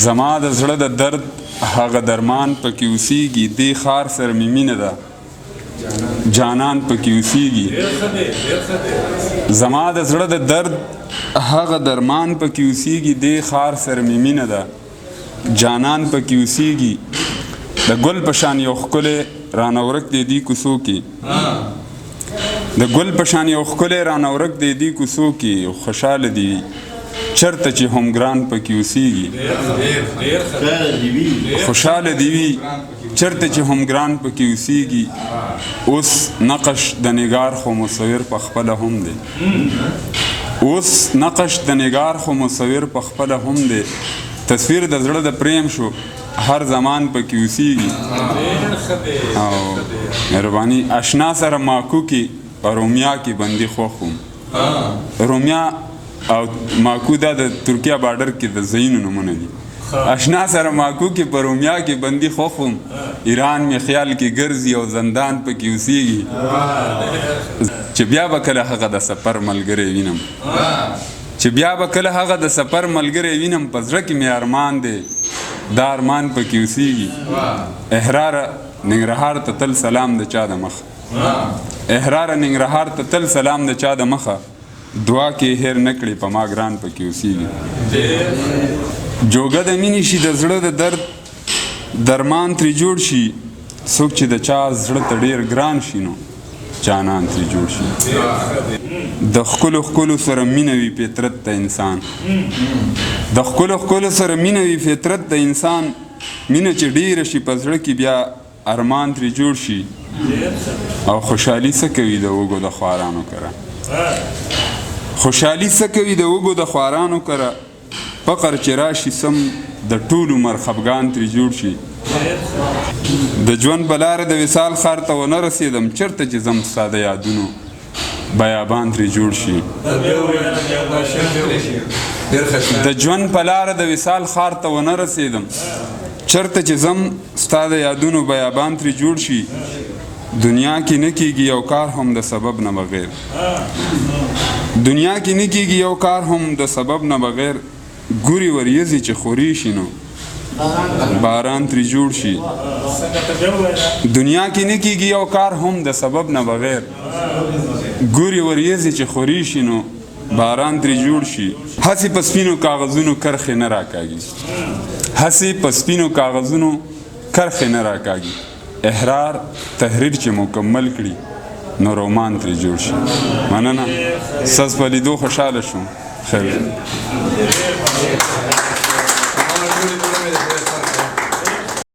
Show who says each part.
Speaker 1: زما د زړه د درد هغه درمان پکې اوسیږي دې خار سره مې مینه ده جانان پکې اوسیږي زما د زړه د درد هغه درمان پکې اوسیږي دې خار سره مې مینه ده جانان پکې اوسیږي د ګل په شان یو ښکلی رانه ورک دی دې کوڅو کې د ګل په شان یو ښکلی رانه ورک دی دې کوڅو کې خوشحاله دی چرته چې هم ګران پکې اوسیږي خوشحاله دی وي چرته چې هم ګران پکې اوسیږي اوس نقش د نگار خو مصور په خپله هم دی اوس نقش د نگار خو مصور په خپله هم دی تصویر د زړه د پریم شو هر زمان پکې اوسیږي او مهرباني اشنا سره ماکو کې په رومیا کې بندي خوښ وم رومیا او ماکو دا د ترکیه بارډر کې د ځایونو نومونه دي اشنا سره ماکو کې په رومیا کې بندي خوښ وم ایران مې خیال کې ګرځي او زندان پکې اوسیږي چې بیا به کله هغه د سفر ملګری وینم چې بیا به کله هغه د سفر ملګری وینم په زړه کې مې ارمان دی دا ارمان پکې اوسیږي احراره ننګرهار ته تل سلام د چا د مخه احراره ننګرهار ته تل سلام د چا د مخه دعا کې هیر نه کړي په ما ګران پکې اوسیږي جوګه د مینې شي د زړه د درد درمان ترې جوړ شي څوک چې د چا زړه ته ډېر ګران شي نو جانان ترې جوړ شي د ښکلو ښکلو سره مینه وي فطرت د انسان د ښکلو ښکلو سره مینه وي فطرت د انسان مینه چې ډېره شي په زړه کې بیا ارمان ترې جوړ شي او خوشحالي څه کوي د وږو د خوارانو کره خوشحالي څه کوي د وږو د خوارانو کره فقر چې راشي سم د ټول عمر خفګان ترې جوړ شي د ژوند په لاره د وصال ښار ته ونه رسېدم چېرته چې ځم ستا د یادونو بیابان ترې جوړ شي د ژوند په لاره د وصال ښار ته ونه رسېدم چېرته چې ځم ستا د یادونو بیابان ترې جوړ شي دنیا کې نه کېږي یو کار هم د سبب نه بغیر دنیا کې نه کېږي یو کار هم د سبب نه بغیر ګوري وریځې چې خوري شي نو باران ترې جوړ شي دنیا کې نه کېږي یو کار هم د سبب نه بغیر ګوري وریځې چې خوري شي نو باران ترې جوړ شي هسې په سپینو کاغذونو کرښې نه راکاږي هسې په سپینو کاغذونو کرښې نه راکاږي احرار تحریر چې مکمل کړي نو رومان ترې جوړ شي مننه ستاسو په لیدو خوشحاله شوم خیر